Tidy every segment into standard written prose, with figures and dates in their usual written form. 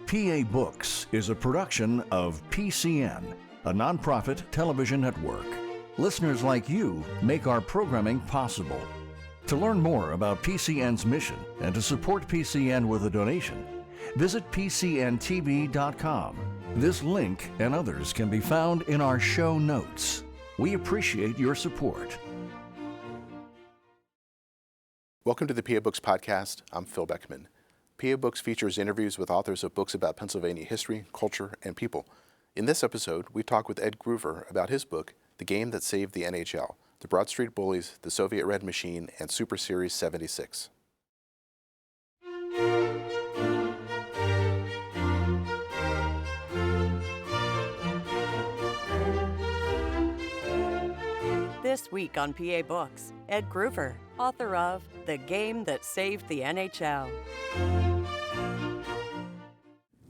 PA Books is a production of PCN, a nonprofit television network. Listeners like you make our programming possible. To learn more about PCN's mission and to support PCN with a donation, visit PCNTV.com. This link and others can be found in our show notes. We appreciate your support. Welcome to the PA Books Podcast. I'm Phil Beckman. PA Books features interviews with authors of books about Pennsylvania history, culture, and people. In this episode, we talk with Ed Gruver about his book, The Game That Saved the NHL, The Broad Street Bullies, The Soviet Red Machine, and Super Series 76. This week on PA Books, Ed Gruver, author of The Game That Saved the NHL.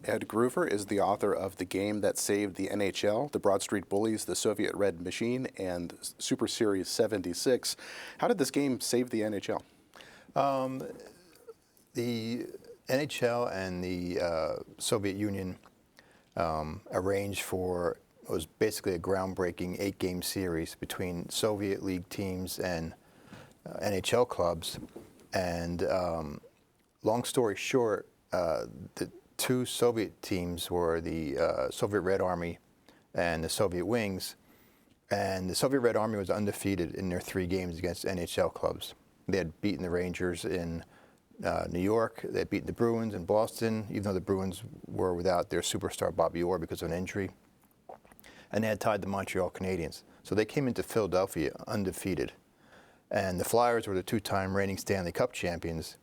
Ed Gruver is the author of The Game That Saved the NHL, The Broad Street Bullies, The Soviet Red Machine, and Super Series 76. How did this game save the NHL? The NHL and the Soviet Union arranged for, it was basically a groundbreaking 8-game series between Soviet League teams and NHL clubs. And long story short, the two Soviet teams were the Soviet Red Army and the Soviet Wings. And the Soviet Red Army was undefeated in their 3 games against NHL clubs. They had beaten the Rangers in New York. They had beaten the Bruins in Boston, even though the Bruins were without their superstar Bobby Orr because of an injury. And they had tied the Montreal Canadiens. So they came into Philadelphia undefeated. And the Flyers were the 2-time reigning Stanley Cup champions.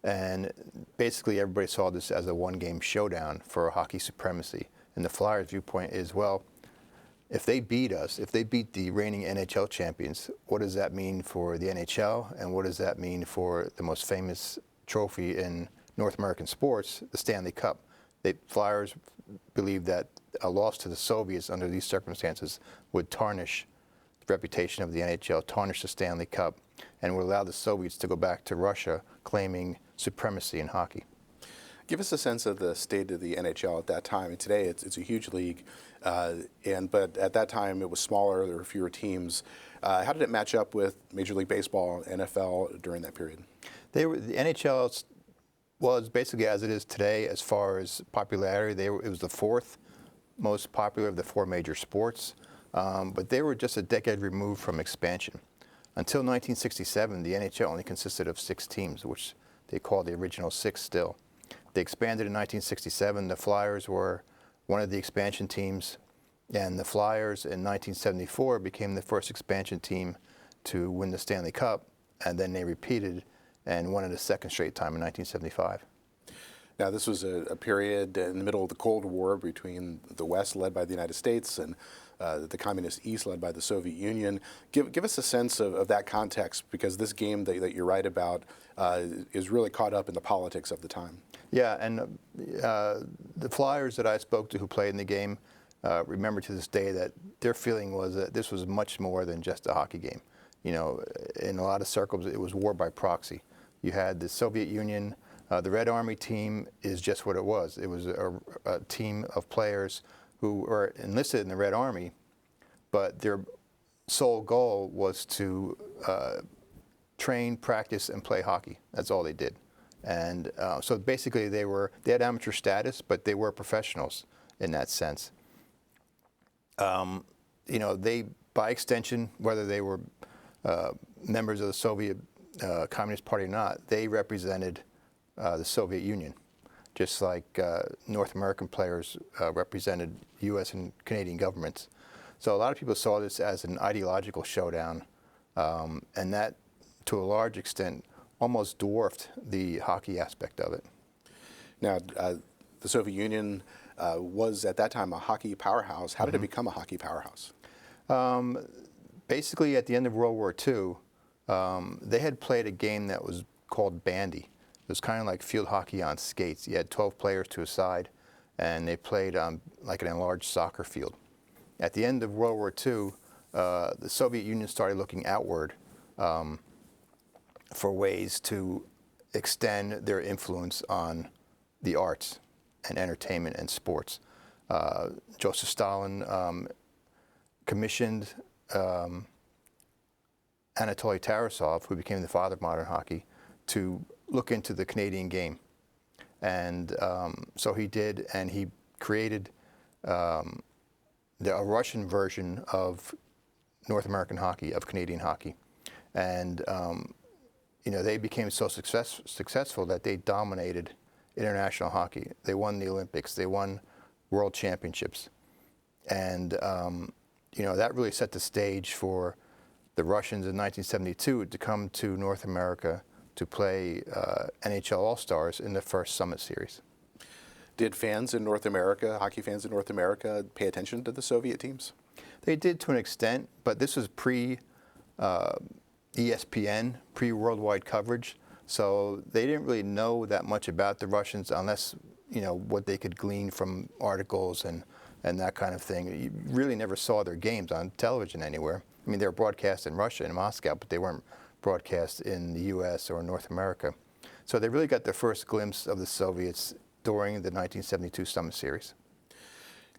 And basically everybody saw this as a one-game showdown for hockey supremacy. And the Flyers' viewpoint is, well, if they beat us, if they beat the reigning NHL champions, what does that mean for the NHL? And what does that mean for the most famous trophy in North American sports, the Stanley Cup? The Flyers believed that a loss to the Soviets under these circumstances would tarnish the reputation of the NHL, tarnish the Stanley Cup, and would allow the Soviets to go back to Russia claiming supremacy in hockey. Give us a sense of the state of the NHL at that time. And today it's a huge league, but at that time it was smaller, there were fewer teams. How did it match up with Major League Baseball, NFL during that period? The NHL was basically as it is today as far as popularity. It was the 4th most popular of the 4 major sports, but they were just a decade removed from expansion. Until 1967, the NHL only consisted of 6 teams, which they called the original 6 still. They expanded in 1967. The Flyers were one of the expansion teams, and the Flyers in 1974 became the first expansion team to win the Stanley Cup, and then they repeated and won it a second straight time in 1975. Now, this was a period in the middle of the Cold War between the West, led by the United States, and the Communist East, led by the Soviet Union. Give us a sense of that context, because this game that you write about is really caught up in the politics of the time. Yeah, and the Flyers that I spoke to who played in the game remember to this day that their feeling was that this was much more than just a hockey game. You know, in a lot of circles, it was war by proxy. You had the Soviet Union. The Red Army team is just what it was. It was a team of players who were enlisted in the Red Army, but their sole goal was to train, practice, and play hockey. That's all they did. And so basically they had amateur status, but they were professionals in that sense. You know, they, by extension, whether they were members of the Soviet Communist Party or not, they represented the Soviet Union, just like North American players represented U.S. and Canadian governments. So a lot of people saw this as an ideological showdown, and that, to a large extent, almost dwarfed the hockey aspect of it. Now, the Soviet Union was at that time a hockey powerhouse. How did it become a hockey powerhouse? Basically, at the end of World War II, they had played a game that was called bandy. It was kind of like field hockey on skates. You had 12 players to a side, and they played like an enlarged soccer field. At the end of World War II, the Soviet Union started looking outward for ways to extend their influence on the arts. and entertainment and sports. Joseph Stalin commissioned Anatoly Tarasov, who became the father of modern hockey, to look into the Canadian game. And so he did, and he created a Russian version of North American hockey, of Canadian hockey. And they became so successful that they dominated international hockey. They won the Olympics. They won world championships. And, that really set the stage for the Russians in 1972 to come to North America to play NHL All-Stars in the first Summit Series. Did fans in North America, hockey fans in North America, pay attention to the Soviet teams? They did to an extent, but this was pre-ESPN, pre-worldwide coverage. So they didn't really know that much about the Russians unless, what they could glean from articles and that kind of thing. You really never saw their games on television anywhere. I mean, they were broadcast in Russia, in Moscow, but they weren't broadcast in the U.S. or North America. So they really got their first glimpse of the Soviets during the 1972 Summit Series.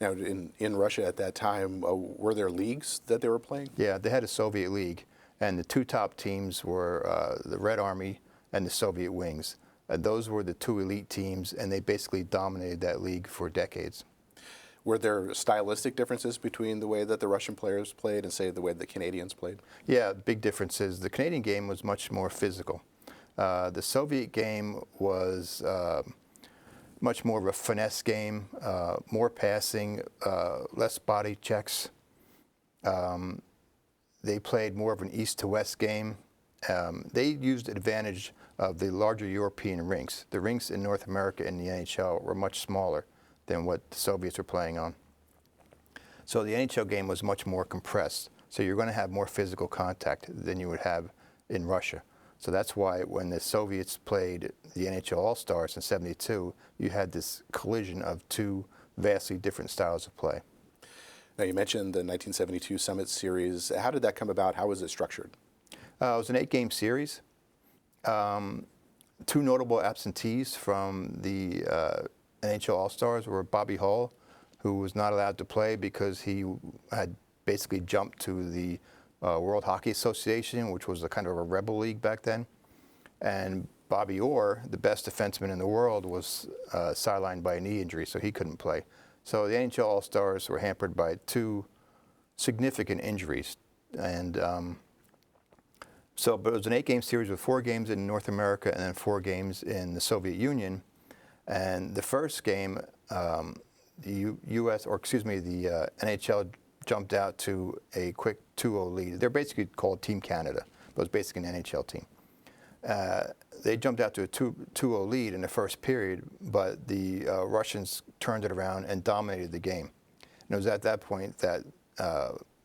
Now, in Russia at that time, were there leagues that they were playing? Yeah, they had a Soviet league, and the two top teams were the Red Army and the Soviet Wings. Those were the two elite teams, and they basically dominated that league for decades. Were there stylistic differences between the way that the Russian players played and, say, the way the Canadians played? Yeah, big differences. The Canadian game was much more physical. The Soviet game was much more of a finesse game, more passing, less body checks. They played more of an east to west game. They used advantage of the larger European rinks. The rinks in North America and the NHL were much smaller than what the Soviets were playing on. So the NHL game was much more compressed. So you're going to have more physical contact than you would have in Russia. So that's why when the Soviets played the NHL All-Stars in '72, you had this collision of two vastly different styles of play. Now, you mentioned the 1972 Summit Series. How did that come about? How was it structured? It was an 8-game series. Two notable absentees from the NHL All-Stars were Bobby Hull, who was not allowed to play because he had basically jumped to the World Hockey Association, which was a kind of a rebel league back then. And Bobby Orr, the best defenseman in the world, was sidelined by a knee injury, so he couldn't play. So the NHL All-Stars were hampered by two significant injuries. And but it was an 8-game series with 4 games in North America and then 4 games in the Soviet Union. And the first game, the NHL jumped out to a quick 2-0 lead. They're basically called Team Canada, but it was basically an NHL team. They jumped out to a 2-0 lead in the first period, but the Russians turned it around and dominated the game. And it was at that point that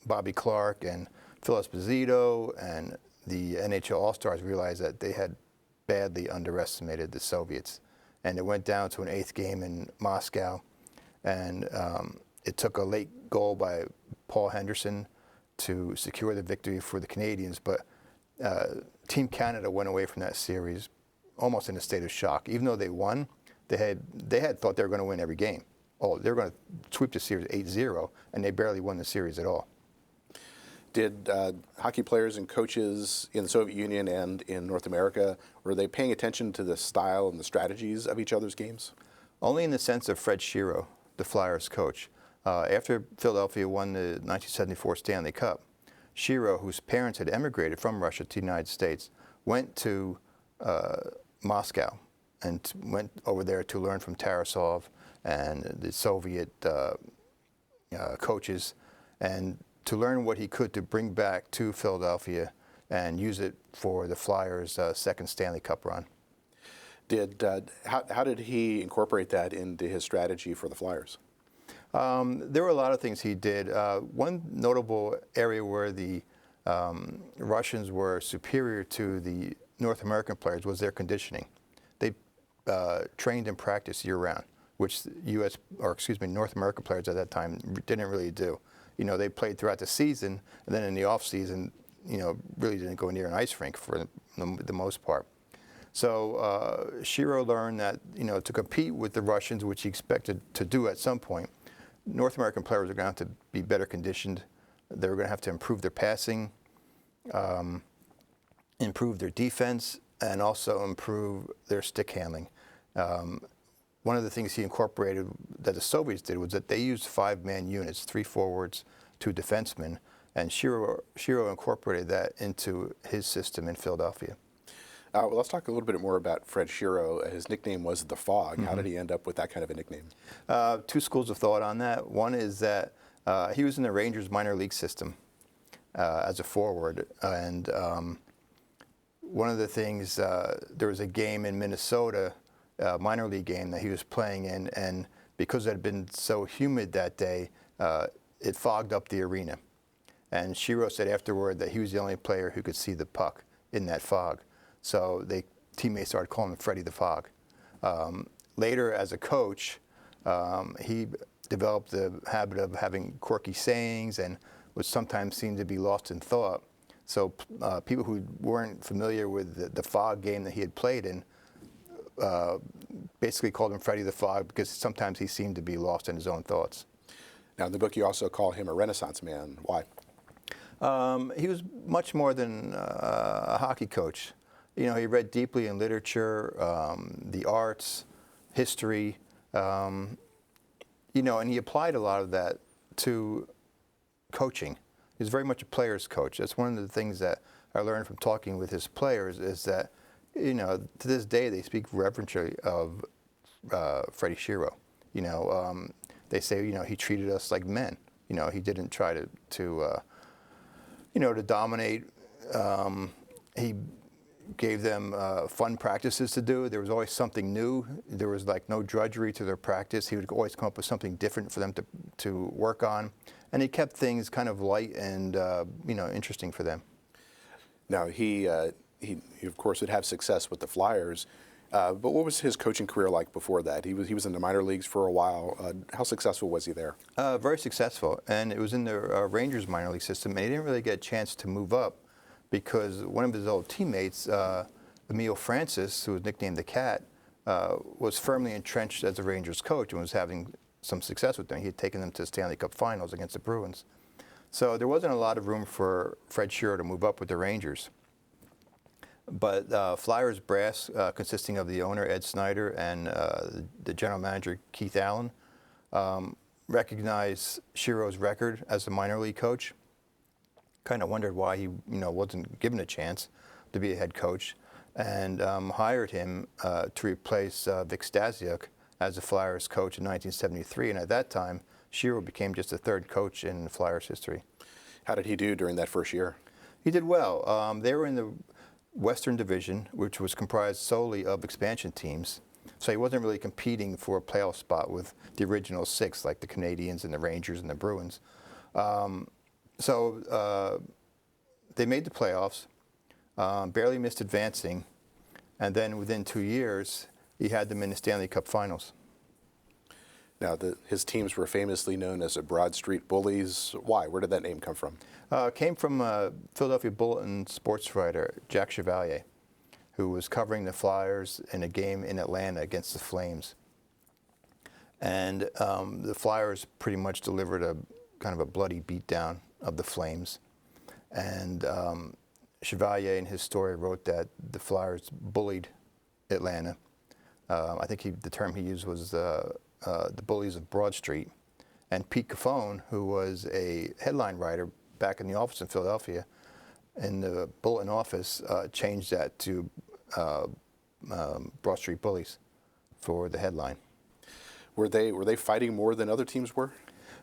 Bobby Clark and Phil Esposito and the NHL All-Stars realized that they had badly underestimated the Soviets. And it went down to an 8th game in Moscow. And it took a late goal by Paul Henderson to secure the victory for the Canadians. But Team Canada went away from that series almost in a state of shock. Even though they won, they had thought they were going to win every game. Oh, they were going to sweep the series 8-0, and they barely won the series at all. Did hockey players and coaches in the Soviet Union and in North America, were they paying attention to the style and the strategies of each other's games? Only in the sense of Fred Shero, the Flyers coach. After Philadelphia won the 1974 Stanley Cup, Shero, whose parents had emigrated from Russia to the United States, went to Moscow and went over there to learn from Tarasov and the Soviet coaches, and to learn what he could to bring back to Philadelphia and use it for the Flyers' second Stanley Cup run. How did he incorporate that into his strategy for the Flyers? There were a lot of things he did. One notable area where the Russians were superior to the North American players was their conditioning. They trained and practiced year-round, which North American players at that time didn't really do. They played throughout the season, and then in the off-season, really didn't go near an ice rink for the most part. So Shiro learned that, to compete with the Russians, which he expected to do at some point, North American players are going to have to be better conditioned. They're going to have to improve their passing, improve their defense, and also improve their stick handling. One of the things he incorporated that the Soviets did was that they used 5-man units, 3 forwards, 2 defensemen, and Shiro incorporated that into his system in Philadelphia. Well, let's talk a little bit more about Fred Shiro. His nickname was the Fog. How did he end up with that kind of a nickname? 2 schools of thought on that. One is that he was in the Rangers minor league system as a forward, and one of the things, there was a game in Minnesota, minor league game that he was playing in, and because it had been so humid that day, it fogged up the arena. And Shiro said afterward that he was the only player who could see the puck in that fog. So teammates started calling him Freddie the Fog. Later, as a coach, he developed the habit of having quirky sayings and would sometimes seem to be lost in thought. So people who weren't familiar with the fog game that he had played in basically called him Freddie the Fog because sometimes he seemed to be lost in his own thoughts. Now, in the book, you also call him a Renaissance man. Why? He was much more than a hockey coach. He read deeply in literature, the arts, history, and he applied a lot of that to coaching. He was very much a player's coach. That's one of the things that I learned from talking with his players is that, to this day they speak reverentially of Freddie Shiro. They say, he treated us like men. He didn't try to dominate. He gave them fun practices to do. There was always something new. There was no drudgery to their practice. He would always come up with something different for them to work on. And he kept things kind of light and interesting for them. Now, he of course would have success with the Flyers, but what was his coaching career like before that? He was in the minor leagues for a while. How successful was he there? Very successful, and it was in the Rangers minor league system, and he didn't really get a chance to move up because one of his old teammates, Emile Francis, who was nicknamed the Cat, was firmly entrenched as a Rangers coach and was having some success with them. He had taken them to the Stanley Cup Finals against the Bruins. So there wasn't a lot of room for Fred Shiro to move up with the Rangers. But Flyers brass, consisting of the owner, Ed Snyder, and the general manager, Keith Allen, recognized Shiro's record as a minor league coach. Kind of wondered why he wasn't given a chance to be a head coach, and hired him to replace Vic Stasiuk as the Flyers coach in 1973. And at that time, Shiro became just the 3rd coach in Flyers history. How did he do during that first year? He did well. They were in the Western Division, which was comprised solely of expansion teams. So he wasn't really competing for a playoff spot with the original 6, like the Canadiens and the Rangers and the Bruins. So they made the playoffs, barely missed advancing, and then within 2 years, he had them in the Stanley Cup Finals. Now, his teams were famously known as the Broad Street Bullies. Why? Where did that name come from? It came from Philadelphia Bulletin sports writer Jack Chevalier, who was covering the Flyers in a game in Atlanta against the Flames. And the Flyers pretty much delivered a kind of a bloody beatdown of the Flames. And Chevalier in his story wrote that the Flyers bullied Atlanta. I think the term he used was the bullies of Broad Street. And Pete Caffone, who was a headline writer back in the office in Philadelphia, in the Bulletin office, changed that to Broad Street Bullies for the headline. Were they fighting more than other teams were?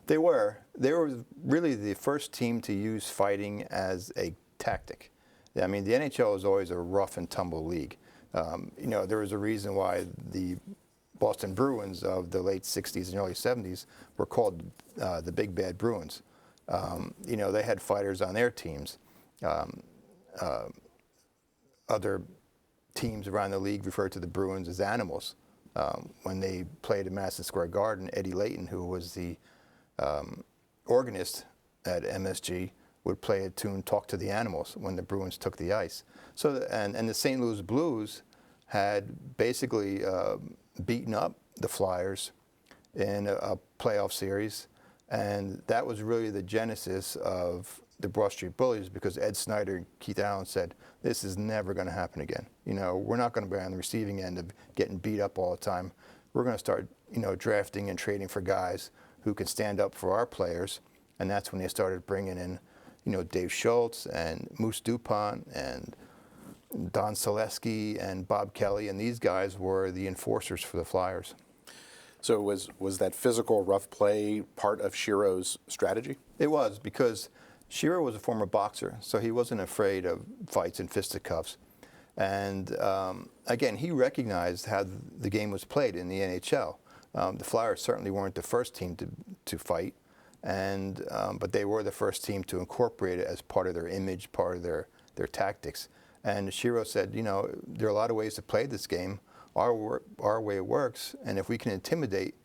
They were. They were really the first team to use fighting as a tactic. I mean, the NHL is always a rough and tumble league. There was a reason why the Boston Bruins of the late 60s and early 70s were called the Big Bad Bruins. They had fighters on their teams. Other teams around the league referred to the Bruins as animals. When they played at Madison Square Garden, Eddie Layton, who was the organist at MSG, would play a tune, Talk to the Animals, when the Bruins took the ice. So, and the St. Louis Blues had basically beaten up the Flyers in a playoff series, and that was really the genesis of the Broad Street Bullies, because Ed Snyder and Keith Allen said, this is never going to happen again. We're not going to be on the receiving end of getting beat up all the time. We're going to start, drafting and trading for guys who can stand up for our players, and that's when they started bringing in, Dave Schultz and Moose DuPont and Don Selesky and Bob Kelly, and these guys were the enforcers for the Flyers. So was that physical rough play part of Shero's strategy? It was, because Shero was a former boxer, so he wasn't afraid of fights and fisticuffs. And again, he recognized how the game was played in the NHL. The Flyers certainly weren't the first team to fight, but they were the first team to incorporate it as part of their image, part of their tactics. And Shero said, there are a lot of ways to play this game. Our way works, and if we can intimidate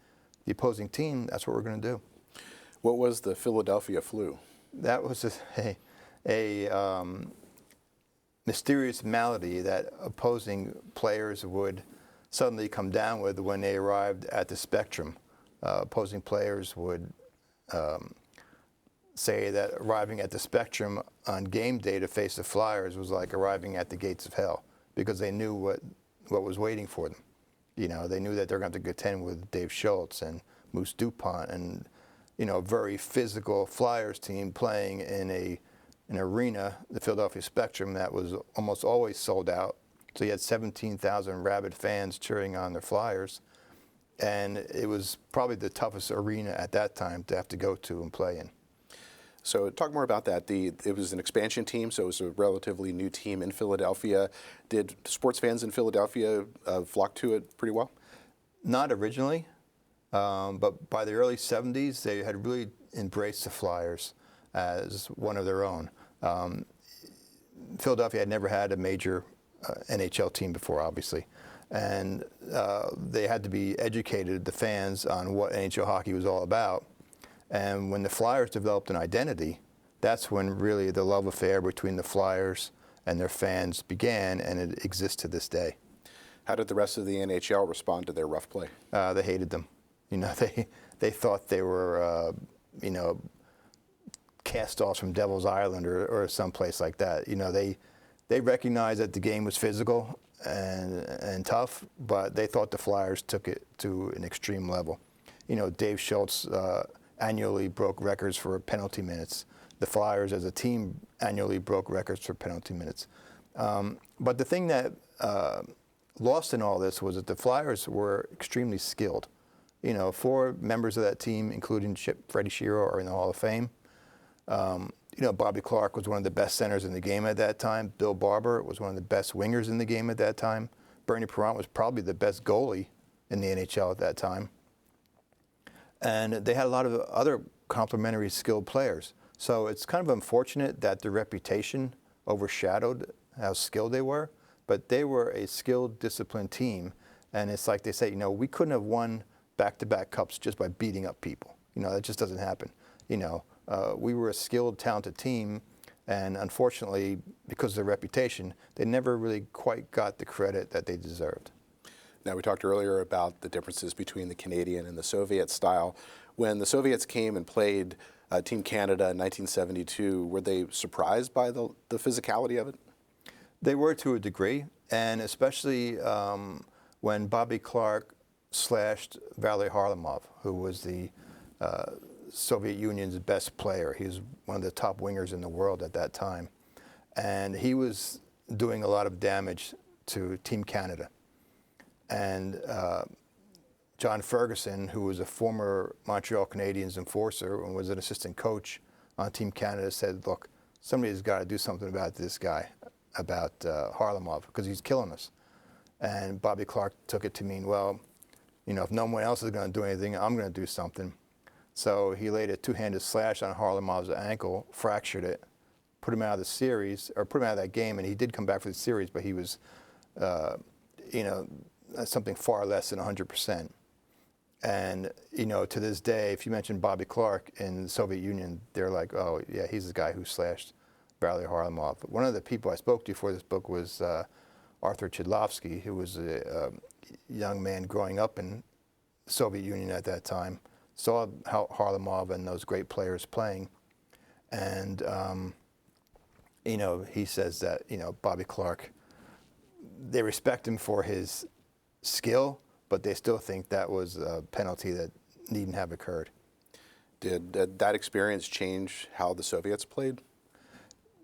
the opposing team, that's what we're going to do. What was the Philadelphia flu? That was a mysterious malady that opposing players would suddenly come down with when they arrived at the Spectrum. Opposing players would say that arriving at the Spectrum on game day to face the Flyers was like arriving at the gates of hell, because they knew what was waiting for them. They knew that they're going to have to contend with Dave Schultz and Moose DuPont and, a very physical Flyers team playing in an arena, the Philadelphia Spectrum, that was almost always sold out. So you had 17,000 rabid fans cheering on the Flyers. And it was probably the toughest arena at that time to have to go to and play in. So talk more about that. It was an expansion team, so it was a relatively new team in Philadelphia. Did sports fans in Philadelphia flock to it pretty well? Not originally, but by the early 70s, they had really embraced the Flyers as one of their own. Philadelphia had never had a major NHL team before, obviously. And they had to be educated, the fans, on what NHL hockey was all about. And when the Flyers developed an identity, that's when really the love affair between the Flyers and their fans began, and it exists to this day. How did the rest of the NHL respond to their rough play? They hated them. They thought they were, cast-offs from Devil's Island or someplace like that. They recognized that the game was physical and tough, but they thought the Flyers took it to an extreme level. Dave Schultz annually broke records for penalty minutes. The Flyers as a team annually broke records for penalty minutes. But the thing that lost in all this was that the Flyers were extremely skilled. 4 members of that team, including Freddie Shero, are in the Hall of Fame. Bobby Clark was one of the best centers in the game at that time. Bill Barber was one of the best wingers in the game at that time. Bernie Parent was probably the best goalie in the NHL at that time. And they had a lot of other complementary skilled players. So it's kind of unfortunate that their reputation overshadowed how skilled they were, but they were a skilled, disciplined team. And it's like they say, we couldn't have won back-to-back cups just by beating up people. That just doesn't happen. We were a skilled, talented team, and unfortunately, because of their reputation, they never really quite got the credit that they deserved. Now, we talked earlier about the differences between the Canadian and the Soviet style. When the Soviets came and played Team Canada in 1972, were they surprised by the physicality of it? They were to a degree, and especially when Bobby Clark slashed Valery Harlamov, who was the Soviet Union's best player. He was one of the top wingers in the world at that time. And he was doing a lot of damage to Team Canada. And John Ferguson, who was a former Montreal Canadiens enforcer and was an assistant coach on Team Canada, said, look, somebody's got to do something about this guy, about Harlamov, because he's killing us. And Bobby Clark took it to mean, well, if no one else is going to do anything, I'm going to do something. So he laid a 2-handed slash on Harlamov's ankle, fractured it, put him out of the series, or put him out of that game, and he did come back for the series, but he was, something far less than 100%. And, to this day, if you mention Bobby Clark in the Soviet Union, they're like, oh, yeah, he's the guy who slashed Valery Harlamov. One of the people I spoke to for this book was Arthur Chidlovsky, who was a young man growing up in the Soviet Union at that time, saw how Harlamov and those great players playing. And, he says that, Bobby Clark, they respect him for his skill, but they still think that was a penalty that needn't have occurred. Did that experience change how the Soviets played?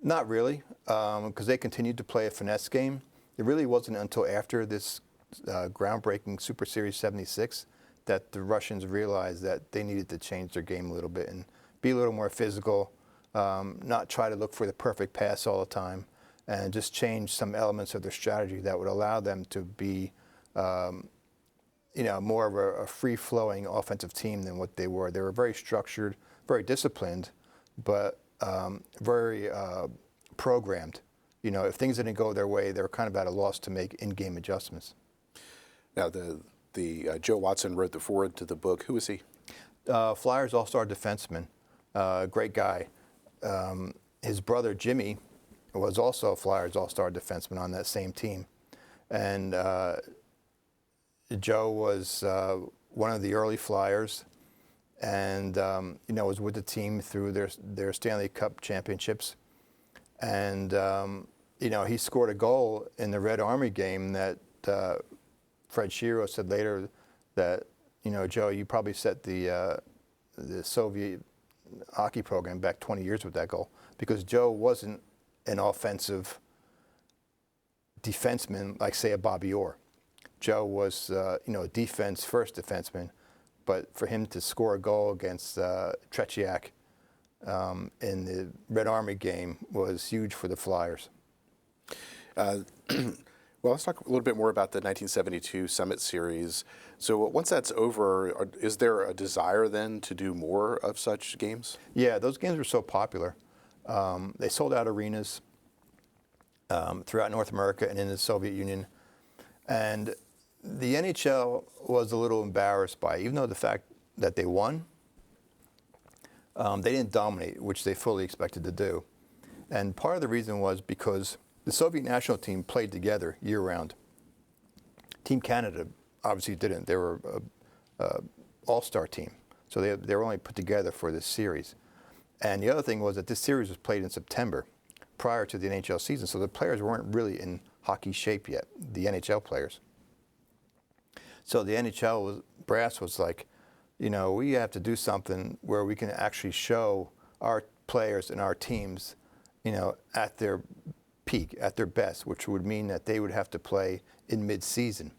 Not really, because they continued to play a finesse game. It really wasn't until after this groundbreaking Super Series 76 that the Russians realized that they needed to change their game a little bit and be a little more physical, not try to look for the perfect pass all the time, and just change some elements of their strategy that would allow them to be more of a free-flowing offensive team than what they were. They were very structured, very disciplined, but very programmed. If things didn't go their way, they were kind of at a loss to make in-game adjustments. Now, Joe Watson wrote the foreword to the book. Who is he? Flyers all-star defenseman, great guy. His brother Jimmy was also a Flyers all-star defenseman on that same team, and Joe was one of the early Flyers, and was with the team through their Stanley Cup championships. And he scored a goal in the Red Army game that Fred Shiro said later that Joe, you probably set the Soviet hockey program back 20 years with that goal, because Joe wasn't an offensive defenseman like, say, a Bobby Orr. Joe was a defense-first defenseman, but for him to score a goal against Tretiak in the Red Army game was huge for the Flyers. Well, let's talk a little bit more about the 1972 Summit Series. So once that's over, is there a desire then to do more of such games? Yeah, those games were so popular. They sold out arenas throughout North America and in the Soviet Union. And the NHL was a little embarrassed by it, even though the fact that they won, they didn't dominate, which they fully expected to do. And part of the reason was because the Soviet national team played together year-round. Team Canada obviously didn't. They were an all-star team, so they were only put together for this series. And the other thing was that this series was played in September, prior to the NHL season, so the players weren't really in hockey shape yet, the NHL players. So the NHL brass was like, we have to do something where we can actually show our players and our teams, at their peak, at their best, which would mean that they would have to play in mid-season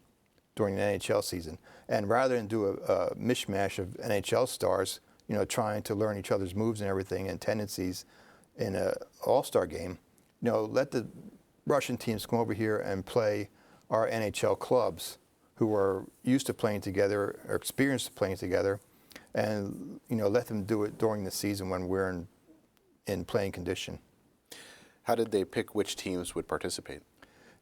during the NHL season. And rather than do a mishmash of NHL stars, trying to learn each other's moves and everything and tendencies in an all-star game, let the Russian teams come over here and play our NHL clubs who are used to playing together or experienced playing together, and let them do it during the season when we're in playing condition. How did they pick which teams would participate?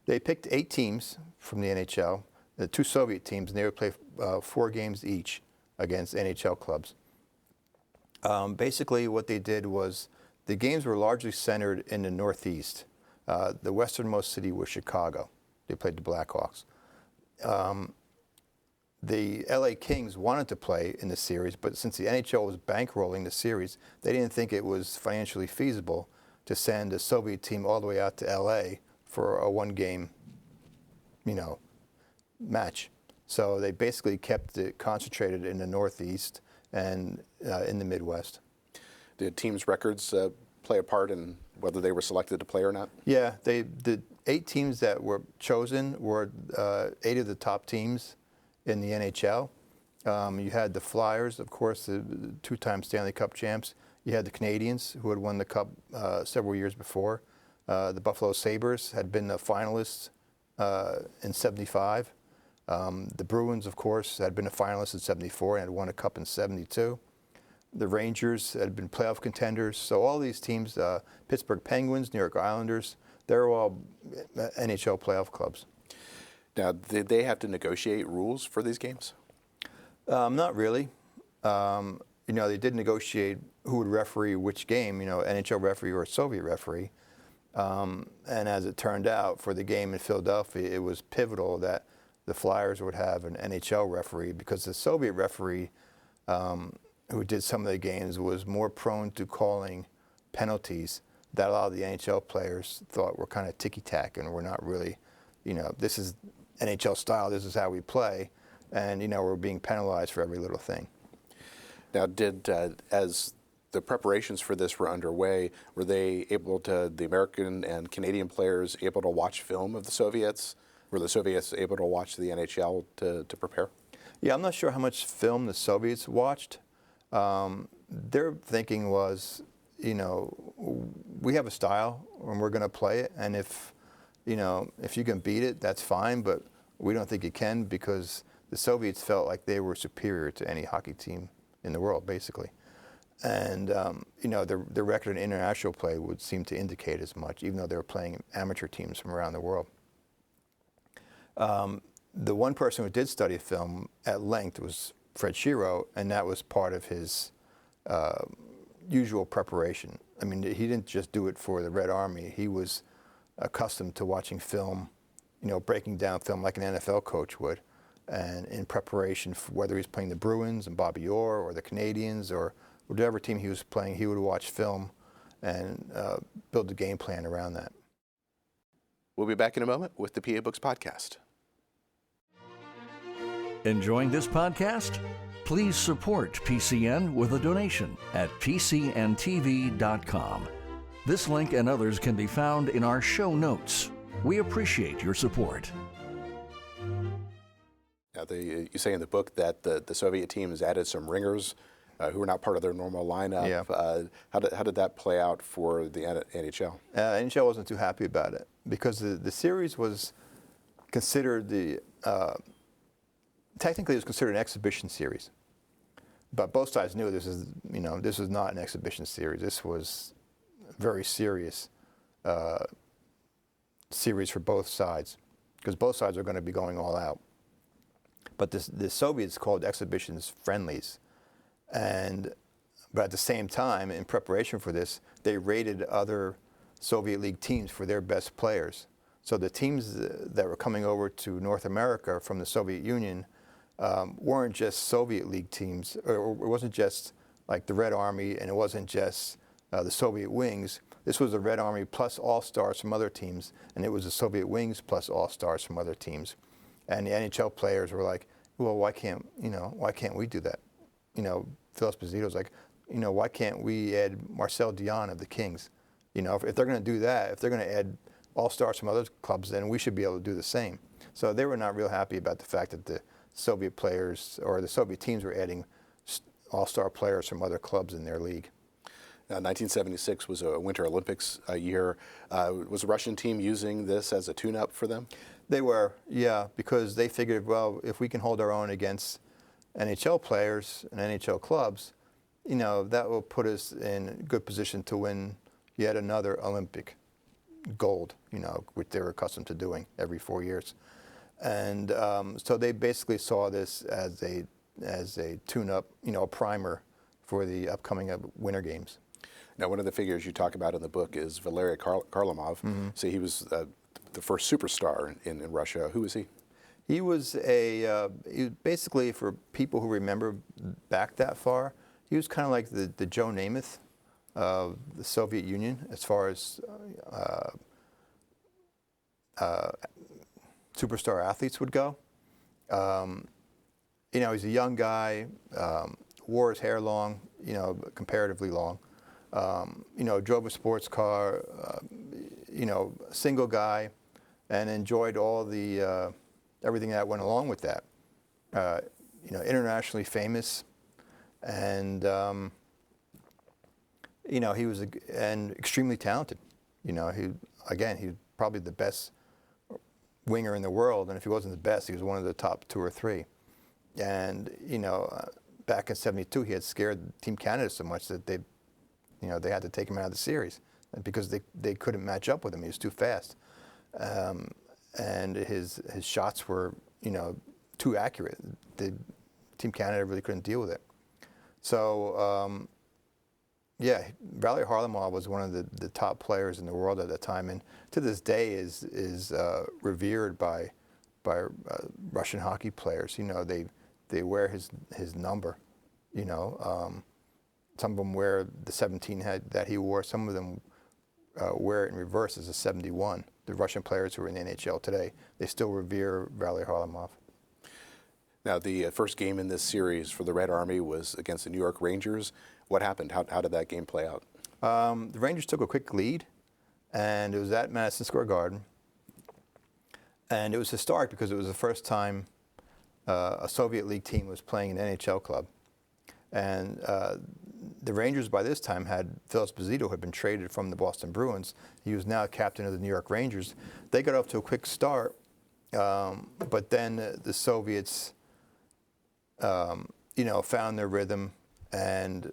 They picked 8 teams from the NHL, the 2 Soviet teams, and they would play 4 games each against NHL clubs. Basically, what they did was the games were largely centered in the Northeast. The westernmost city was Chicago. They played the Blackhawks. The LA Kings wanted to play in the series, but since the NHL was bankrolling the series, they didn't think it was financially feasible to send a Soviet team all the way out to LA for a 1-game, match. So they basically kept it concentrated in the Northeast and in the Midwest. Did teams' records play a part in whether they were selected to play or not? Yeah, the 8 teams that were chosen were 8 of the top teams in the NHL. You had the Flyers, of course, the 2-time Stanley Cup champs. You had the Canadiens, who had won the Cup several years before. The Buffalo Sabres had been the finalists in '75. The Bruins, of course, had been a finalist in '74 and had won a Cup in '72. The Rangers had been playoff contenders. So all these teams, Pittsburgh Penguins, New York Islanders, they're all NHL playoff clubs. Now, did they have to negotiate rules for these games? Not really. They did negotiate who would referee which game, NHL referee or Soviet referee. And as it turned out, for the game in Philadelphia, it was pivotal that the Flyers would have an NHL referee, because the Soviet referee who did some of the games was more prone to calling penalties that a lot of the NHL players thought were kind of ticky-tack and were not really, this is NHL style, this is how we play, and, we're being penalized for every little thing. Now, as the preparations for this were underway, were they able to, the American and Canadian players, able to watch film of the Soviets? Were the Soviets able to watch the NHL to prepare? Yeah, I'm not sure how much film the Soviets watched. Their thinking was, we have a style and we're going to play it, and if you can beat it, that's fine, but we don't think you can, because the Soviets felt like they were superior to any hockey team in the world, basically. And, their record in international play would seem to indicate as much, even though they were playing amateur teams from around the world. The one person who did study film at length was Fred Shiro, and that was part of his usual preparation. I mean, he didn't just do it for the Red Army. He was accustomed to watching film, breaking down film like an NFL coach would, and in preparation for whether he's playing the Bruins and Bobby Orr or the Canadians or whatever team he was playing, he would watch film and build the game plan around that. We'll be back in a moment with the PA Books Podcast. Enjoying this podcast? Please support PCN with a donation at pcntv.com. This link and others can be found in our show notes. We appreciate your support. Now, you say in the book that the Soviet team has added some ringers who are not part of their normal lineup. Yeah. How did that play out for the NHL? NHL wasn't too happy about it, because the series was considered technically it was considered an exhibition series, but both sides knew this was not an exhibition series. This was a very serious series for both sides, because both sides are going to be going all out. But the Soviets called exhibitions friendlies, but at the same time, in preparation for this, they rated other Soviet League teams for their best players. So the teams that were coming over to North America from the Soviet Union weren't just Soviet League teams, or it wasn't just like the Red Army, and it wasn't just the Soviet Wings. This was the Red Army plus all-stars from other teams, and it was the Soviet Wings plus all-stars from other teams. And the NHL players were like, well, why can't we do that? Phil Esposito's like, why can't we add Marcel Dion of the Kings? If they're going to do that, if they're going to add all-stars from other clubs, then we should be able to do the same. So they were not real happy about the fact that the Soviet players or the Soviet teams were adding all-star players from other clubs in their league. 1976 was a Winter Olympics year. Was the Russian team using this as a tune-up for them? They were, yeah, because they figured, well, if we can hold our own against NHL players and NHL clubs, that will put us in a good position to win yet another Olympic gold, which they're accustomed to doing every 4 years. And so they basically saw this as a tune-up, a primer for the upcoming Winter Games. Now, one of the figures you talk about in the book is Valery Kharlamov. Mm-hmm. So he was the first superstar in Russia. Who was he? He was basically, for people who remember back that far, he was kind of like the Joe Namath of the Soviet Union as far as superstar athletes would go. He's a young guy, wore his hair long, comparatively long. Drove a sports car, single guy, and enjoyed all the everything that went along with that. Internationally famous, and he was extremely talented. He's probably the best winger in the world, and if he wasn't the best, he was one of the top 2 or 3. And back in '72, he had scared Team Canada so much that they had to take him out of the series because they couldn't match up with him. He was too fast, and his shots were too accurate. The Team Canada really couldn't deal with it. So Yeah, Valery Harlamov was one of the top players in the world at that time, and to this day is revered by Russian hockey players. You know, they wear his number. You know, some of them wear the 17 that he wore. Some of them wear it in reverse as a 71. The Russian players who are in the NHL today, they still revere Valery Harlamov. Now, the first game in this series for the Red Army was against the New York Rangers. What happened? How did that game play out? The Rangers took a quick lead, and it was at Madison Square Garden. And it was historic because it was the first time a Soviet League team was playing an NHL club. And the Rangers by this time had Phil Esposito, who had been traded from the Boston Bruins. He was now captain of the New York Rangers. They got off to a quick start, but then the Soviets, found their rhythm and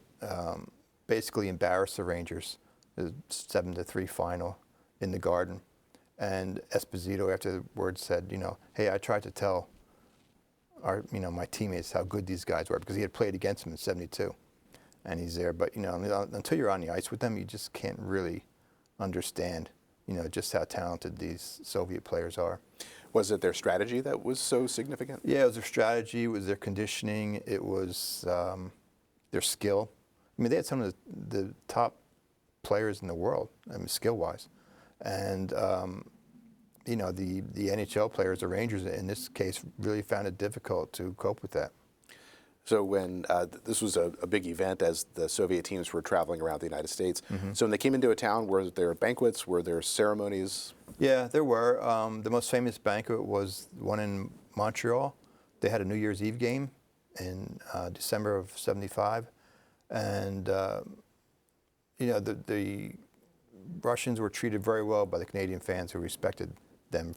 basically embarrassed the Rangers. It was 7-3 final in the Garden. And Esposito afterwards said, hey, I tried to tell my teammates how good these guys were, because he had played against them in '72. And he's there, but until you're on the ice with them, you just can't really understand, just how talented these Soviet players are. Was it their strategy that was so significant? Yeah, it was their strategy, it was their conditioning, it was their skill. I mean, they had some of the top players in the world, skill-wise. And, the NHL players, the Rangers in this case, really found it difficult to cope with that. So when this was a big event as the Soviet teams were traveling around the United States. So when they came into a town, were there banquets? Were there ceremonies? Yeah, there were. The most famous banquet was one in Montreal. They had a New Year's Eve game in December of '75. And, the Russians were treated very well by the Canadian fans who respected them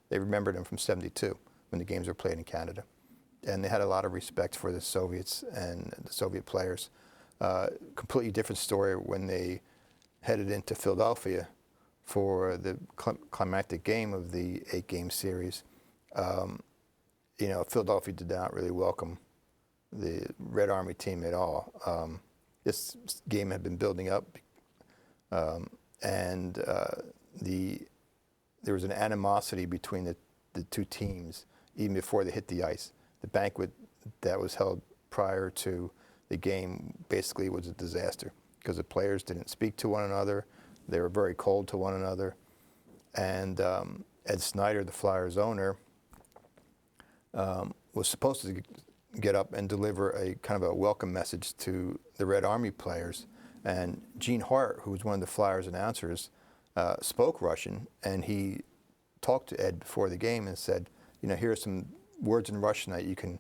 they remembered them from '72 when the games were played in Canada. And they had a lot of respect for the Soviets and the Soviet players. Completely different story when they headed into Philadelphia for the climactic game of the 8-game series. Philadelphia did not really welcome the Red Army team at all. This game had been building up, and there was an animosity between the two teams even before they hit the ice. The banquet that was held prior to the game basically was a disaster because the players didn't speak to one another. They were very cold to one another. And Ed Snyder, the Flyers owner, was supposed to get up and deliver a kind of a welcome message to the Red Army players. And Gene Hart, who was one of the Flyers announcers, spoke Russian, and he talked to Ed before the game and said, here are some words in Russian that you can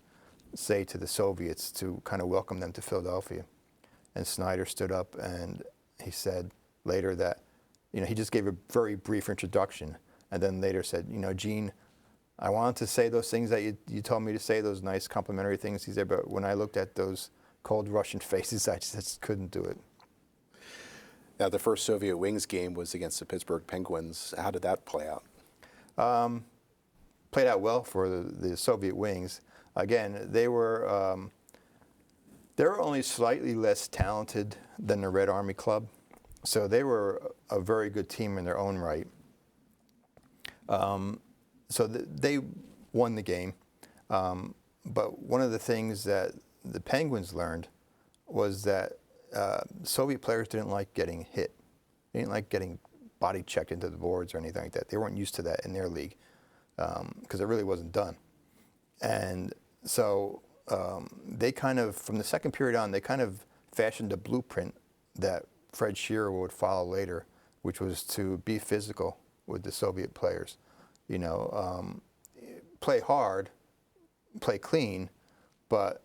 say to the Soviets to kind of welcome them to Philadelphia. And Snyder stood up and he said later that, he just gave a very brief introduction, and then later said, Gene, I wanted to say those things that you told me to say, those nice complimentary things. He said, but when I looked at those cold Russian faces, I just couldn't do it. Now, the first Soviet Wings game was against the Pittsburgh Penguins. How did that play out? Played out well for the Soviet Wings. Again, they were only slightly less talented than the Red Army Club, so they were a very good team in their own right. They won the game, but one of the things that the Penguins learned was that Soviet players didn't like getting hit. They didn't like getting body checked into the boards or anything like that. They weren't used to that in their league because it really wasn't done. And so they kind of, from the second period on, they kind of fashioned a blueprint that Fred Shearer would follow later, which was to be physical with the Soviet players. Play hard, play clean, but,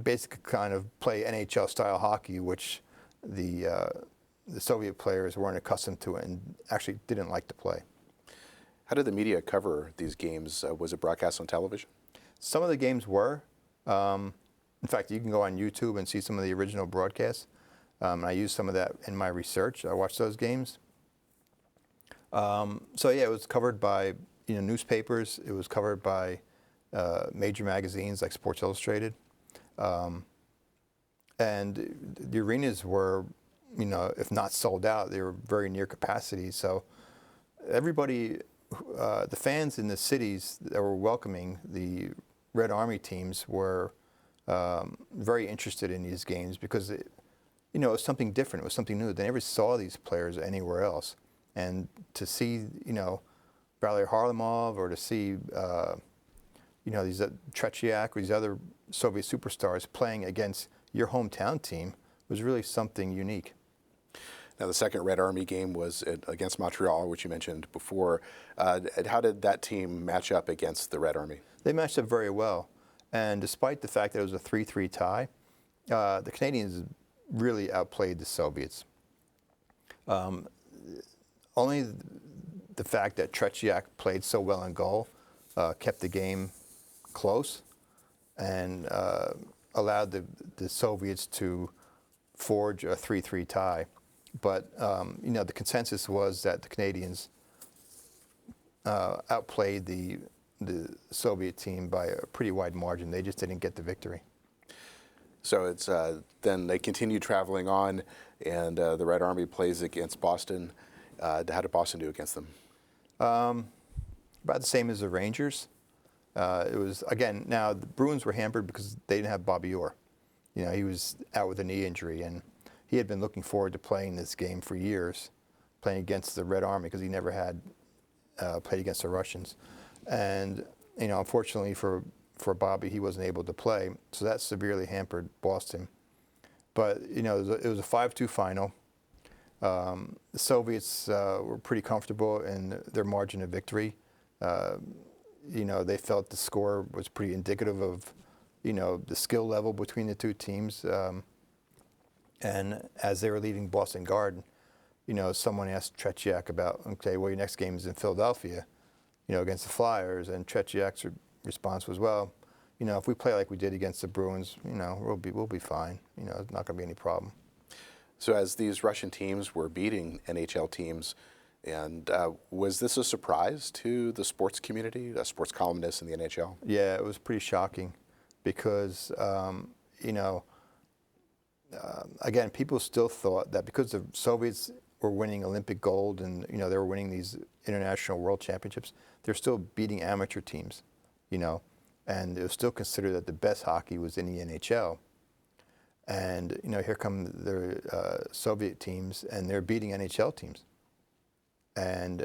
basically kind of play NHL-style hockey, which the Soviet players weren't accustomed to and actually didn't like to play. How did the media cover these games? Was it broadcast on television? Some of the games were. In fact, you can go on YouTube and see some of the original broadcasts. I used some of that in my research. I watched those games. It was covered by newspapers. It was covered by major magazines like Sports Illustrated. And the arenas were, if not sold out, they were very near capacity. So everybody, the fans in the cities that were welcoming the Red Army teams were very interested in these games because it was something different. It was something new. They never saw these players anywhere else. And to see, Valery Harlamov, or to see, these Tretiak or these other Soviet superstars playing against your hometown team was really something unique. Now, the second Red Army game was against Montreal, which you mentioned before. How did that team match up against the Red Army? They matched up very well. And despite the fact that it was a 3-3 tie, the Canadians really outplayed the Soviets. Only the fact that Tretiak played so well in goal kept the game close and allowed the Soviets to forge a 3-3 tie. But, the consensus was that the Canadians outplayed the Soviet team by a pretty wide margin. They just didn't get the victory. So it's then they continue traveling on, and the Red Army plays against Boston. How did Boston do against them? About the same as the Rangers. It was, again, now the Bruins were hampered because they didn't have Bobby Orr. He was out with a knee injury, and he had been looking forward to playing this game for years, playing against the Red Army, because he never had played against the Russians. And, unfortunately for Bobby, he wasn't able to play, so that severely hampered Boston. But, it was a 5-2 final. The Soviets were pretty comfortable in their margin of victory. They felt the score was pretty indicative of, the skill level between the two teams. And as they were leaving Boston Garden, someone asked Tretiak about, okay, well, your next game is in Philadelphia, against the Flyers. And Tretiak's response was, well, if we play like we did against the Bruins, we'll be fine. It's not going to be any problem. So as these Russian teams were beating NHL teams, and was this a surprise to the sports community, sports columnists in the NHL? Yeah, it was pretty shocking because, again, people still thought that because the Soviets were winning Olympic gold and, they were winning these international world championships, they're still beating amateur teams, and it was still considered that the best hockey was in the NHL. And, here come the Soviet teams, and they're beating NHL teams. And,